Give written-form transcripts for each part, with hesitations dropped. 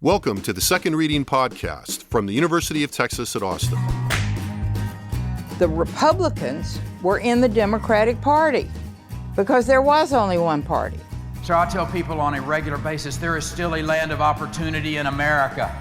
Welcome to the Second Reading Podcast from the University of Texas at Austin. The Republicans were in the Democratic Party because there was only one party. So I tell people on a regular basis, there is still a land of opportunity in America.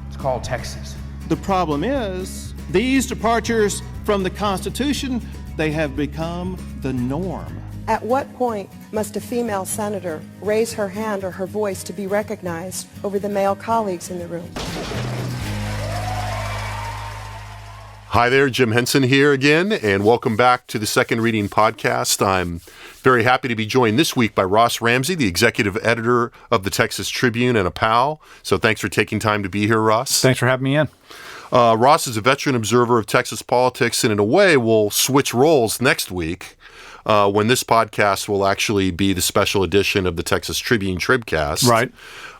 It's called Texas. The problem is, these departures from the Constitution, they have become the norm. At what point must a female senator raise her hand or her voice to be recognized over the male colleagues in the room? Hi there, Jim Henson here again, and welcome back to the Second Reading Podcast. I'm very happy to be joined this week by Ross Ramsey, the executive editor of the Texas Tribune and a pal. So thanks for taking time to be here, Ross. Thanks for having me in. Ross is a veteran observer of Texas politics, and in a way, we'll switch roles next week. When this podcast will actually be the special edition of the Texas Tribune Tribcast. Right.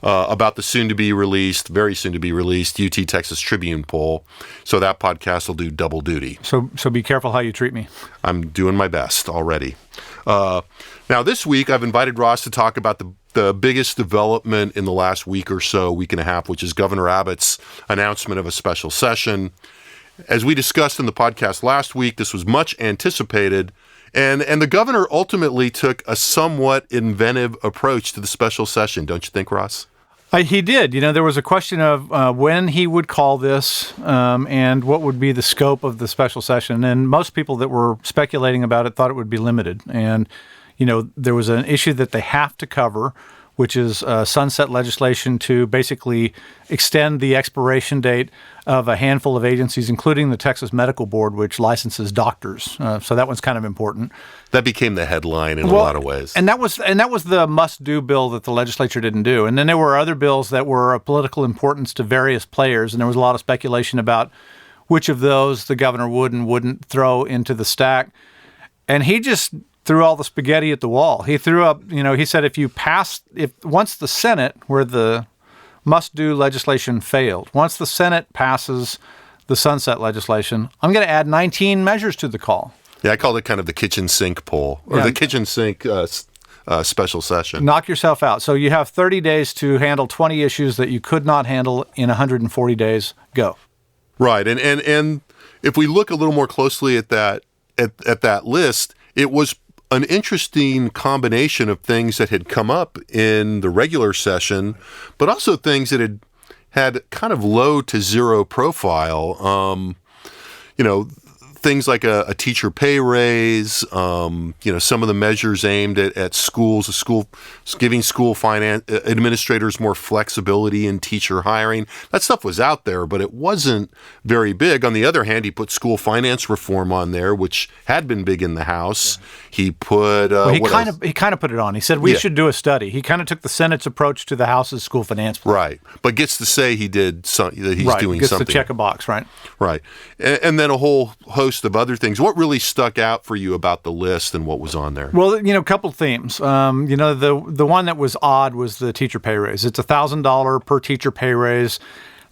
About the very soon to be released UT Texas Tribune poll. So that podcast will do double duty. So be careful how you treat me. I'm doing my best already. Now this week, I've invited Ross to talk about the biggest development in the last week and a half, which is Governor Abbott's announcement of a special session. As we discussed in the podcast last week, this was much anticipated. And the governor ultimately took a somewhat inventive approach to the special session, don't you think, Ross? He did. There was a question of when he would call this and what would be the scope of the special session. And most people that were speculating about it thought it would be limited. And, there was an issue that they have to cover, which is sunset legislation to basically extend the expiration date of a handful of agencies, including the Texas Medical Board, which licenses doctors. So that one's kind of important. That became the headline in a lot of ways. And that was the must-do bill that the legislature didn't do. And then there were other bills that were of political importance to various players, and there was a lot of speculation about which of those the governor would and wouldn't throw into the stack. And he just threw all the spaghetti at the wall. He threw up, he said once the Senate, where the must-do legislation failed, once the Senate passes the sunset legislation, I'm going to add 19 measures to the call. Yeah, I called it kind of the kitchen sink poll, or the kitchen sink special session. Knock yourself out. So you have 30 days to handle 20 issues that you could not handle in 140 days. Go. Right, and if we look a little more closely at that list, it was an interesting combination of things that had come up in the regular session, but also things that had kind of low to zero profile. Things like a teacher pay raise, some of the measures aimed at schools, giving school finance administrators more flexibility in teacher hiring. That stuff was out there, but it wasn't very big. On the other hand, he put school finance reform on there, which had been big in the House. He put he kind of put it on. He said we should do a study. He kind of took the Senate's approach to the House's school finance plan. Right, but gets to say that he's doing gets something. To check a box, right? Right, and then a whole host of other things. What really stuck out for you about the list and what was on there? Well, a couple themes. The one that was odd was the teacher pay raise. It's $1,000 per teacher pay raise.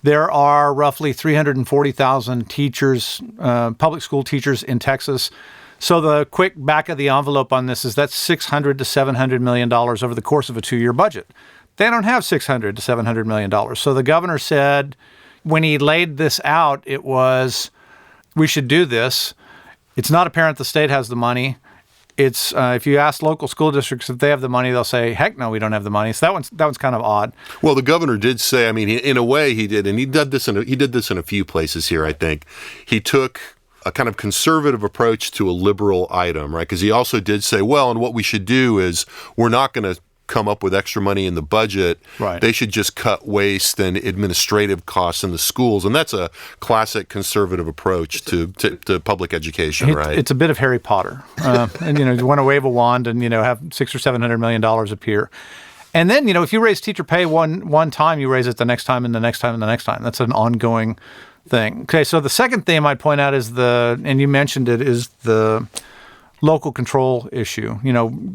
There are roughly 340,000 teachers, public school teachers in Texas. So the quick back of the envelope on this is that's $600 to $700 million over the course of a 2-year budget. They don't have $600 to $700 million. So the governor said when he laid this out, it was, we should do this. It's not apparent the state has the money. It's if you ask local school districts if they have the money, they'll say, "Heck no, we don't have the money." So that one's kind of odd. Well, the governor did say, in a way, he did, and he did this in a few places here. I think he took a kind of conservative approach to a liberal item, right? Because he also did say, well, and what we should do is we're not going to come up with extra money in the budget. Right. They should just cut waste and administrative costs in the schools. And that's a classic conservative approach to public education, right? It's a bit of Harry Potter. And, you want to wave a wand and, have $600 or $700 million appear. And then, if you raise teacher pay one time, you raise it the next time and the next time and the next time. That's an ongoing thing. Okay, so the second theme I'd point out is and you mentioned it, is the local control issue.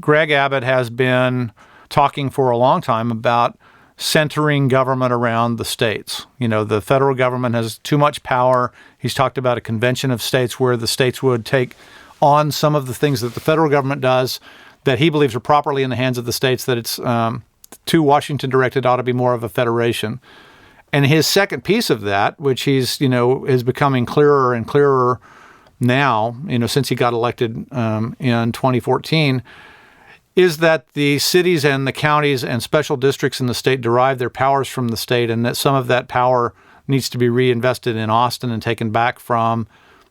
Greg Abbott has been talking for a long time about centering government around the states. The federal government has too much power. He's talked about a convention of states where the states would take on some of the things that the federal government does that he believes are properly in the hands of the states, that it's too Washington directed, ought to be more of a federation. And his second piece of that, which he's, is becoming clearer and clearer now, since he got elected in 2014, is that the cities and the counties and special districts in the state derive their powers from the state, and that some of that power needs to be reinvested in Austin and taken back from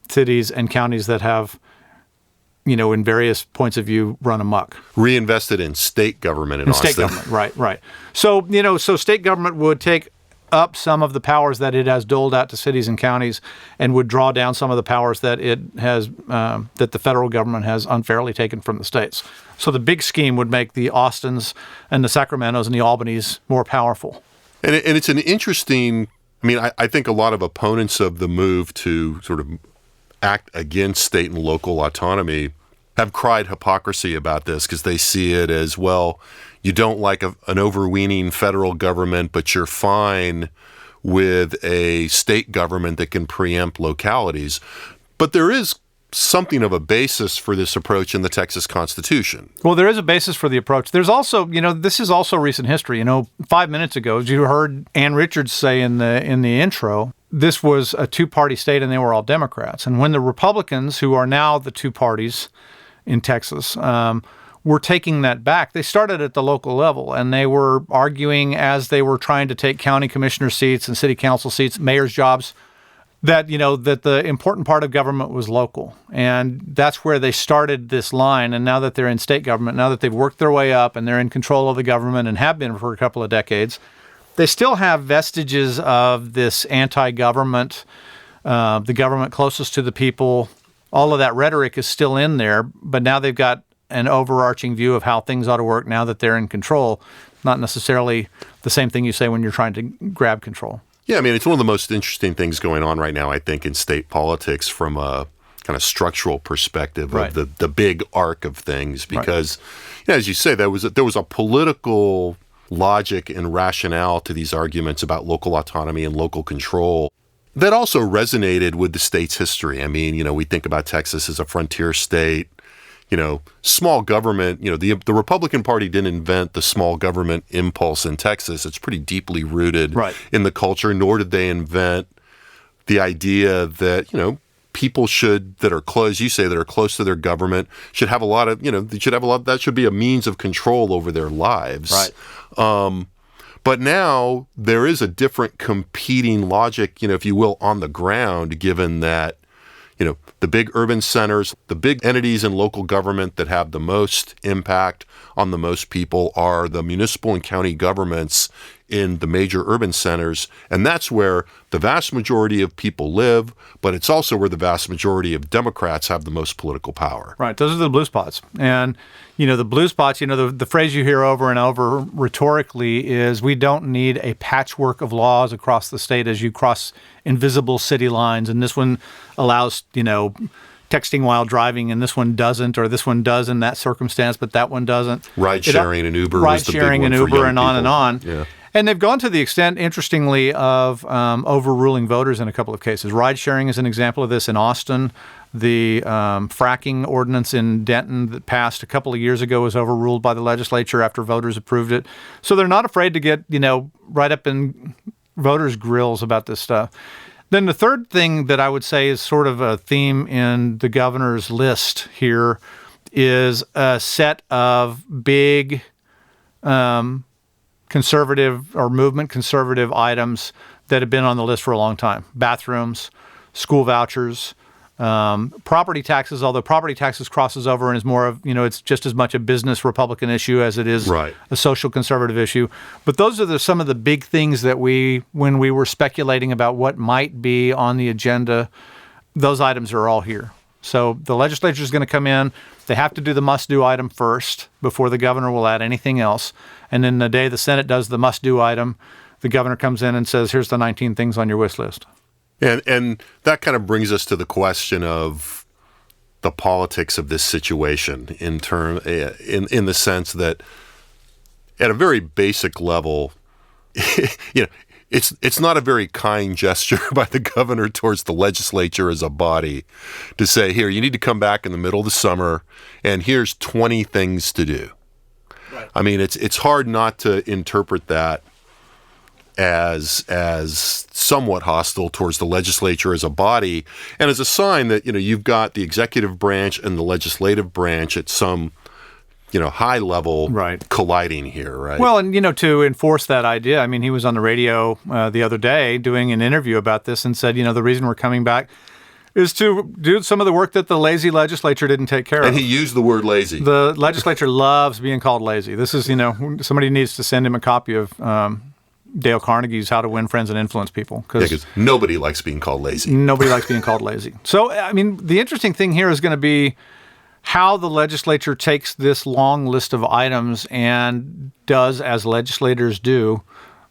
cities and counties that have, in various points of view, run amok. Reinvested in state government in Austin. State government, right. So, so state government would take up some of the powers that it has doled out to cities and counties, and would draw down some of the powers that it has, that the federal government has unfairly taken from the states. So the big scheme would make the Austins and the Sacramentos and the Albanys more powerful. And it's an interesting, I think a lot of opponents of the move to sort of act against state and local autonomy have cried hypocrisy about this, because they see it as, well, you don't like an overweening federal government, but you're fine with a state government that can preempt localities. But there is something of a basis for this approach in the Texas Constitution. Well, there is a basis for the approach. There's also, this is also recent history. 5 minutes ago, as you heard Ann Richards say in the intro, this was a two-party state and they were all Democrats. And when the Republicans, who are now the two parties in Texas, were taking that back, they started at the local level, and they were arguing as they were trying to take county commissioner seats and city council seats, mayor's jobs, that, that the important part of government was local. And that's where they started this line. And now that they're in state government, now that they've worked their way up and they're in control of the government and have been for a couple of decades, they still have vestiges of this anti-government, the government closest to the people. All of that rhetoric is still in there, but now they've got an overarching view of how things ought to work now that they're in control, not necessarily the same thing you say when you're trying to grab control. Yeah, it's one of the most interesting things going on right now, I think, in state politics from a kind of structural perspective right. of the big arc of things, because, as you say, there was a political logic and rationale to these arguments about local autonomy and local control that also resonated with the state's history. We think about Texas as a frontier state. Small government, the Republican Party didn't invent the small government impulse in Texas. It's pretty deeply rooted in the culture, nor did they invent the idea that, people that are close, you say, that are close to their government should have a lot of, that should be a means of control over their lives. Right. But now there is a different competing logic, if you will, on the ground, given that, the big urban centers, the big entities in local government that have the most impact on the most people are the municipal and county governments in the major urban centers. And that's where the vast majority of people live, but it's also where the vast majority of Democrats have the most political power. Right. Those are the blue spots. And, the blue spots, the phrase you hear over and over rhetorically is, we don't need a patchwork of laws across the state as you cross invisible city lines. And this one allows, texting while driving, and this one doesn't, or this one does in that circumstance, but that one doesn't. Ride sharing and Uber was the big one for young people. Ride sharing and Uber and on and on. Yeah. And they've gone to the extent, interestingly, of overruling voters in a couple of cases. Ride sharing is an example of this in Austin. The fracking ordinance in Denton that passed a couple of years ago was overruled by the legislature after voters approved it. So they're not afraid to get, right up in voters' grills about this stuff. Then the third thing that I would say is sort of a theme in the governor's list here is a set of big conservative or movement conservative items that have been on the list for a long time. Bathrooms, school vouchers, property taxes, although property taxes crosses over and is more of, it's just as much a business Republican issue as it is a social conservative issue. But those are some of the big things that when we were speculating about what might be on the agenda, those items are all here. So the legislature is going to come in. They have to do the must-do item first before the governor will add anything else. And then the day the Senate does the must-do item, the governor comes in and says, here's the 19 things on your wish list. And that kind of brings us to the question of the politics of this situation in the sense that at a very basic level, it's not a very kind gesture by the governor towards the legislature as a body to say, here, you need to come back in the middle of the summer and here's 20 things to do. Right. It's hard not to interpret that as somewhat hostile towards the legislature as a body, and as a sign that you've got the executive branch and the legislative branch at some high level colliding here, right? Well, and to enforce that idea, I mean, he was on the radio the other day doing an interview about this and said, the reason we're coming back is to do some of the work that the lazy legislature didn't take care of. And he used the word lazy. The legislature loves being called lazy. This is, somebody needs to send him a copy of Dale Carnegie's How to Win Friends and Influence People. Because nobody likes being called lazy. Nobody likes being called lazy. So, I mean, the interesting thing here is going to be how the legislature takes this long list of items and does, as legislators do,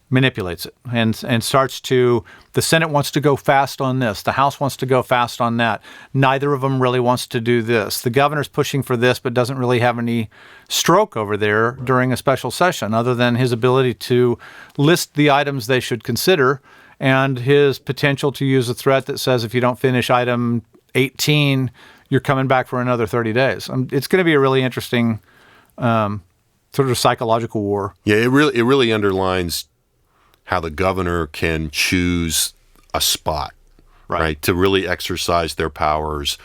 manipulates it and starts to, the Senate wants to go fast on this, the House wants to go fast on that. Neither of them really wants to do this. The governor's pushing for this, but doesn't really have any stroke over there during a special session, other than his ability to list the items they should consider and his potential to use a threat that says if you don't finish item 18, you're coming back for another 30 days. It's going to be a really interesting sort of psychological war. Yeah, it really underlines how the governor can choose a spot, right, to really exercise their powers,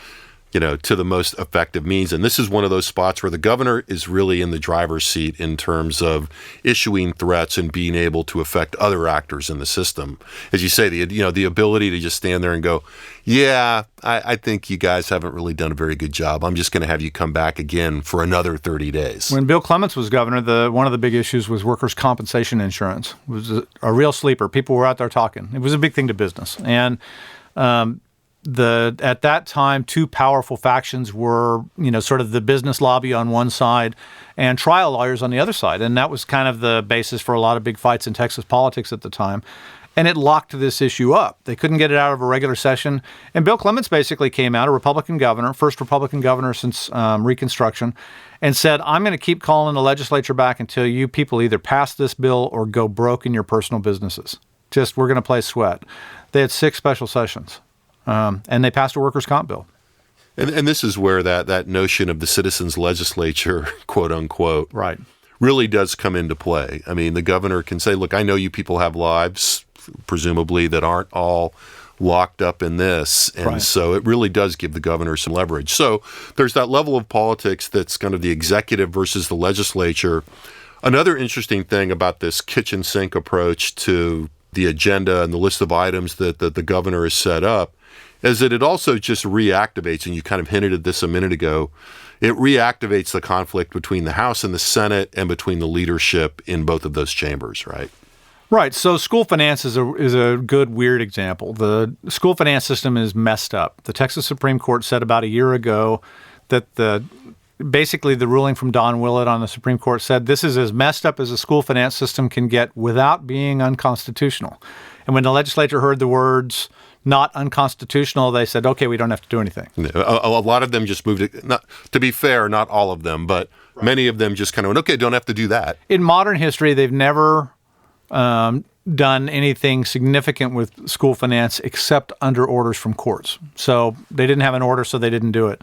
to the most effective means. And this is one of those spots where the governor is really in the driver's seat in terms of issuing threats and being able to affect other actors in the system. As you say, the ability to just stand there and go, yeah, I think you guys haven't really done a very good job. I'm just going to have you come back again for another 30 days. When Bill Clements was governor, one of the big issues was workers' compensation insurance. It was a real sleeper. People were out there talking. It was a big thing to business. And at that time, two powerful factions were, sort of the business lobby on one side and trial lawyers on the other side. And that was kind of the basis for a lot of big fights in Texas politics at the time. And it locked this issue up. They couldn't get it out of a regular session. And Bill Clements basically came out, a Republican governor, first Republican governor since Reconstruction, and said, I'm going to keep calling the legislature back until you people either pass this bill or go broke in your personal businesses. We're going to play sweat. They had 6 special sessions. And they passed a workers' comp bill. And this is where that notion of the citizens' legislature, quote unquote, right, really does come into play. I mean, the governor can say, look, I know you people have lives, presumably, that aren't all locked up in this. And so it really does give the governor some leverage. So there's that level of politics that's kind of the executive versus the legislature. Another interesting thing about this kitchen sink approach to the agenda and the list of items that the governor has set up is that it also just reactivates, and you kind of hinted at this a minute ago, it reactivates the conflict between the House and the Senate and between the leadership in both of those chambers, right? Right. So school finance is a good, weird example. The school finance system is messed up. The Texas Supreme Court said about a year ago that basically the ruling from Don Willett on the Supreme Court said this is as messed up as a school finance system can get without being unconstitutional. And when the legislature heard the words not unconstitutional, they said, okay, we don't have to do anything. A lot of them just moved it. To be fair, not all of them, but many of them just kind of went, okay, don't have to do that. In modern history, they've never done anything significant with school finance except under orders from courts. So they didn't have an order, so they didn't do it.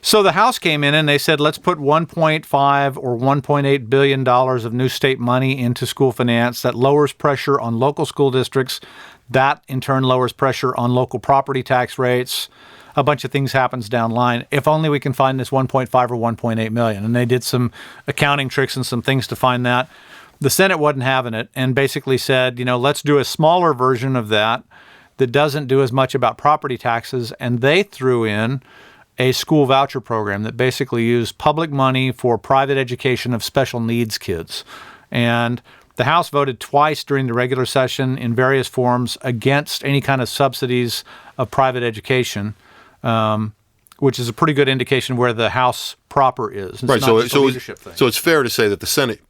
So the House came in and they said, let's put $1.5 or $1.8 billion of new state money into school finance that lowers pressure on local school districts. That, in turn, lowers pressure on local property tax rates. A bunch of things happens down the line. If only we can find this 1.5 or 1.8 million. And they did some accounting tricks and some things to find that. The Senate wasn't having it and basically said, let's do a smaller version of that doesn't do as much about property taxes. And they threw in a school voucher program that basically used public money for private education of special needs kids. And the House voted twice during the regular session in various forms against any kind of subsidies of private education, which is a pretty good indication where the House proper is. It's right. not just a leadership thing. So it's fair to say that the Senate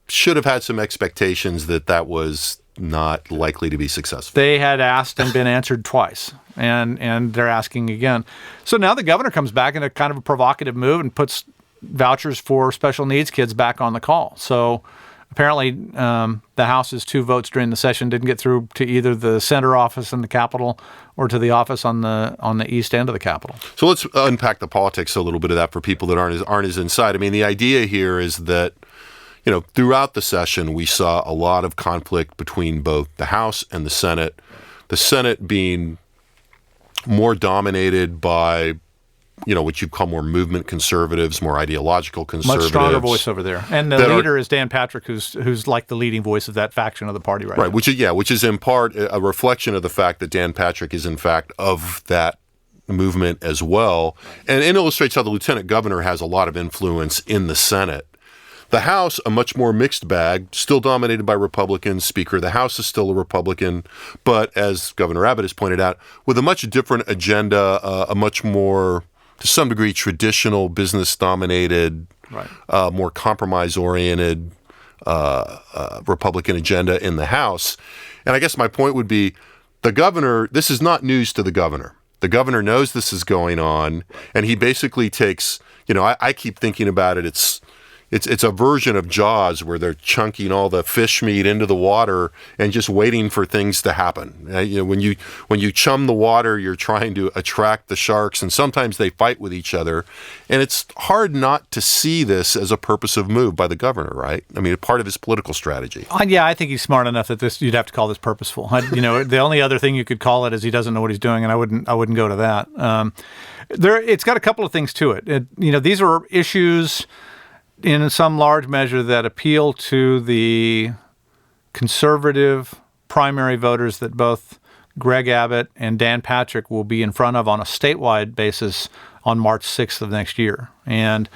should have had some expectations that was not likely to be successful. They had asked and been answered twice, and they're asking again. So now the governor comes back in a kind of a provocative move and puts vouchers for special needs kids back on the call. So apparently the House's 2 votes during the session didn't get through to either the center office in the Capitol or to the office on the east end of the Capitol. So let's unpack the politics a little bit of that for people that aren't as inside. I mean, the idea here is that throughout the session, we saw a lot of conflict between both the House and the Senate. The Senate being more dominated by, what you'd call more movement conservatives, more ideological conservatives. Much stronger voice over there. And the leader is Dan Patrick, who's like the leading voice of that faction of the party right now. Which is in part a reflection of the fact that Dan Patrick is in fact of that movement as well. And it illustrates how the lieutenant governor has a lot of influence in the Senate. The House, a much more mixed bag, still dominated by Republicans. Speaker of the House is still a Republican, but as Governor Abbott has pointed out, with a much different agenda, a much more, to some degree, traditional, business-dominated, more compromise-oriented Republican agenda in the House. And I guess my point would be, the governor, this is not news to the governor. The governor knows this is going on, and he basically takes, I keep thinking about it, it's a version of Jaws where they're chunking all the fish meat into the water and just waiting for things to happen. When you chum the water, you're trying to attract the sharks, and sometimes they fight with each other. And it's hard not to see this as a purposive move by the governor, right? I mean, part of his political strategy. Yeah, I think he's smart enough that you'd have to call this purposeful. The only other thing you could call it is he doesn't know what he's doing, and I wouldn't go to that. It's got a couple of things to it. These are issues in some large measure that appeal to the conservative primary voters that both Greg Abbott and Dan Patrick will be in front of on a statewide basis on March 6th of next year. And,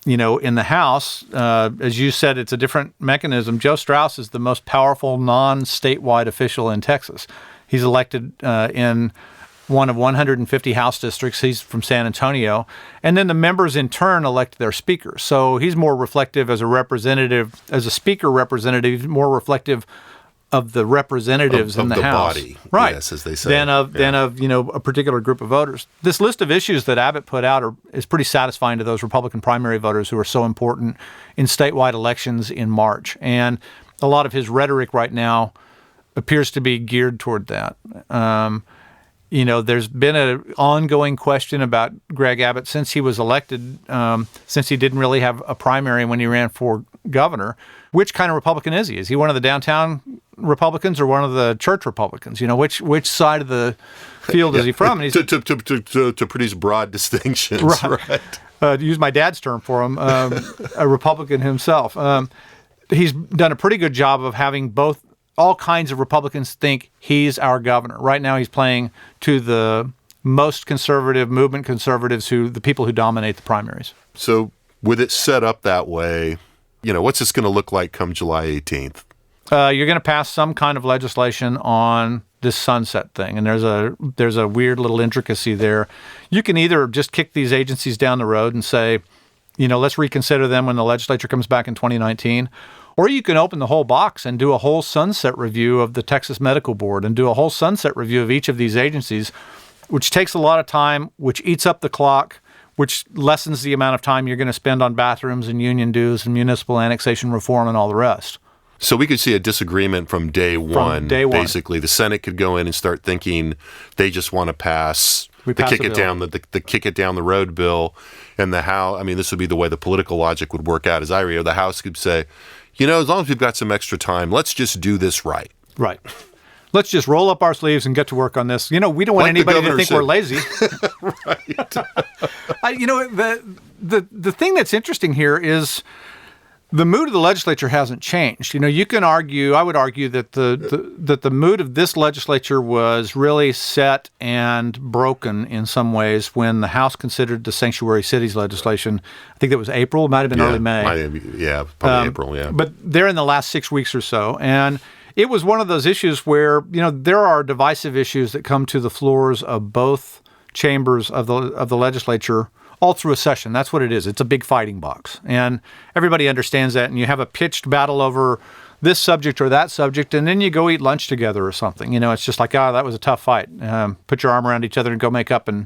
in the House, as you said, it's a different mechanism. Joe Straus is the most powerful non-statewide official in Texas. He's elected in one of 150 House districts. He's from San Antonio. And then the members in turn elect their speaker. So he's more reflective as a speaker representative, more reflective of the representatives in the House. Body, right? Yes, as they say. Than of a particular group of voters. This list of issues that Abbott put out is pretty satisfying to those Republican primary voters who are so important in statewide elections in March. And a lot of his rhetoric right now appears to be geared toward that. There's been an ongoing question about Greg Abbott since he was elected, since he didn't really have a primary when he ran for governor. Which kind of Republican is he? Is he one of the downtown Republicans or one of the church Republicans? Which side of the field is he from? And to produce broad distinctions, right? To use my dad's term for him, a Republican himself. He's done a pretty good job of having all kinds of Republicans think he's our governor. Right now he's playing to the most conservative, movement conservatives, the people who dominate the primaries. So with it set up that way, what's this going to look like come July 18th? You're going to pass some kind of legislation on this sunset thing, and there's a weird little intricacy there. You can either just kick these agencies down the road and say, let's reconsider them when the legislature comes back in 2019, or you can open the whole box and do a whole sunset review of the Texas Medical Board and do a whole sunset review of each of these agencies, which takes a lot of time, which eats up the clock, which lessens the amount of time you're going to spend on bathrooms and union dues and municipal annexation reform and all the rest. So we could see a disagreement from day one. Basically, the Senate could go in and start thinking they just want to pass the kick it down the road bill, and the House. I mean, this would be the way the political logic would work out. As I read, the House could say, as long as we've got some extra time, let's just do this right. Right. Let's just roll up our sleeves and get to work on this. We don't want anybody to think we're lazy. Right. The thing that's interesting here is the mood of the legislature hasn't changed. You can argue, I would argue that the mood of this legislature was really set and broken in some ways when the House considered the sanctuary cities legislation. I think that was April, it might have been early May. Probably April, yeah. But they're in the last 6 weeks or so. And it was one of those issues where, there are divisive issues that come to the floors of both chambers of the legislature all through a session. That's what it is. It's a big fighting box. And everybody understands that. And you have a pitched battle over this subject or that subject, and then you go eat lunch together or something. It's just like, that was a tough fight. Put your arm around each other and go make up and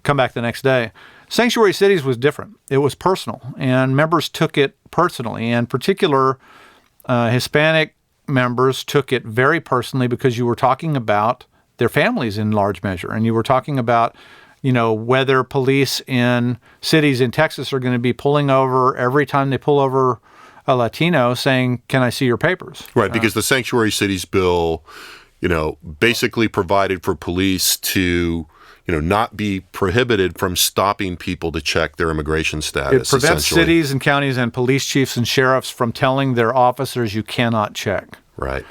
come back the next day. Sanctuary cities was different. It was personal, and members took it personally. And in particular, Hispanic members took it very personally because you were talking about their families in large measure, and you were talking about whether police in cities in Texas are going to be pulling over every time they pull over a Latino saying, "Can I see your papers?" Right, because the Sanctuary Cities bill, basically provided for police to, not be prohibited from stopping people to check their immigration status. It prevents essentially. cities and counties and police chiefs and sheriffs from telling their officers you cannot check. Right.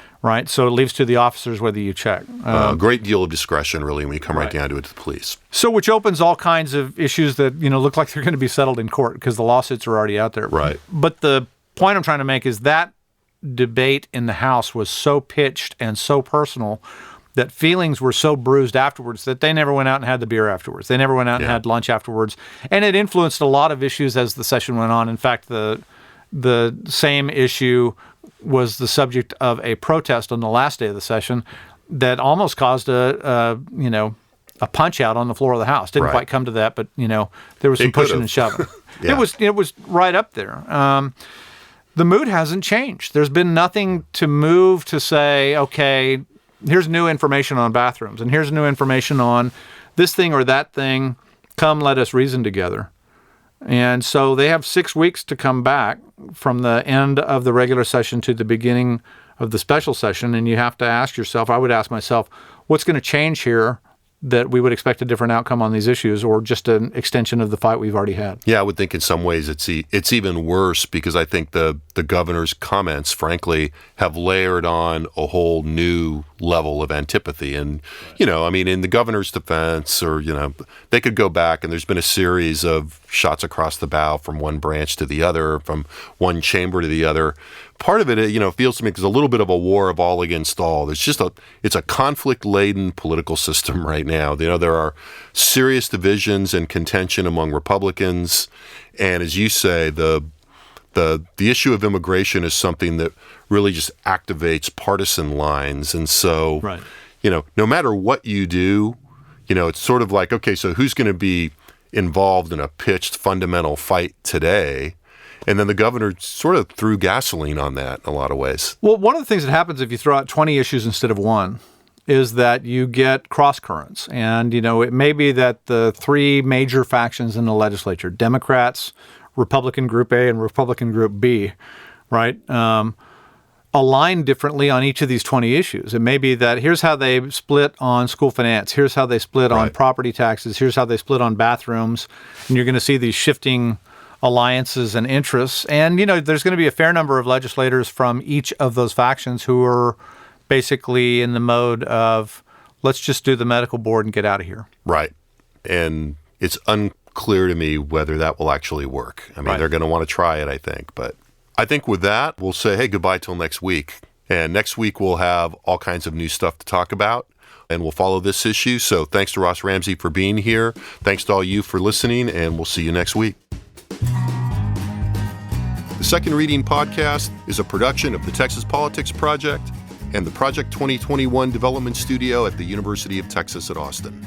So it leaves to the officers whether you check. A great deal of discretion, really, when you come right down to it, to the police. So which opens all kinds of issues that, look like they're going to be settled in court because the lawsuits are already out there. Right. But the point I'm trying to make is that debate in the House was so pitched and so personal that feelings were so bruised afterwards that they never went out and had the beer afterwards. They never went out and had lunch afterwards. And it influenced a lot of issues as the session went on. In fact, the same issue was the subject of a protest on the last day of the session that almost caused a punch out on the floor of the House. Didn't quite come to that, but there was some pushing and shoving. It was right up there. The mood hasn't changed. There's been nothing to move to say, okay, here's new information on bathrooms, and here's new information on this thing or that thing. Come, let us reason together. And so they have 6 weeks to come back from the end of the regular session to the beginning of the special session, and you have to ask yourself, I would ask myself, what's going to change here that we would expect a different outcome on these issues, or just an extension of the fight we've already had? Yeah, I would think in some ways it's even worse, because I think the governor's comments, frankly, have layered on a whole new level of antipathy. And, in the governor's defense, or, they could go back, and there's been a series of shots across the bow from one branch to the other, from one chamber to the other. Part of it, feels to me there's a little bit of a war of all against all. It's a conflict-laden political system right now. There are serious divisions and contention among Republicans, and as you say, the issue of immigration is something that really just activates partisan lines. And so, no matter what you do, it's sort of like, okay, so who's going to be involved in a pitched fundamental fight today? And then the governor sort of threw gasoline on that in a lot of ways. Well, one of the things that happens if you throw out 20 issues instead of one is that you get cross currents. And, it may be that the three major factions in the legislature, Democrats, Republican Group A, and Republican Group B, right, align differently on each of these 20 issues. It may be that here's how they split on school finance, here's how they split on property taxes, here's how they split on bathrooms, and you're going to see these shifting alliances and interests. And, there's going to be a fair number of legislators from each of those factions who are basically in the mode of, let's just do the medical board and get out of here. Right. And it's unclear to me whether that will actually work. I mean, they're going to want to try it, I think. But I think with that, we'll say, hey, goodbye till next week. And next week, we'll have all kinds of new stuff to talk about, and we'll follow this issue. So thanks to Ross Ramsey for being here. Thanks to all you for listening, and we'll see you next week. The Second Reading Podcast is a production of the Texas Politics Project and the Project 2021 Development Studio at the University of Texas at Austin.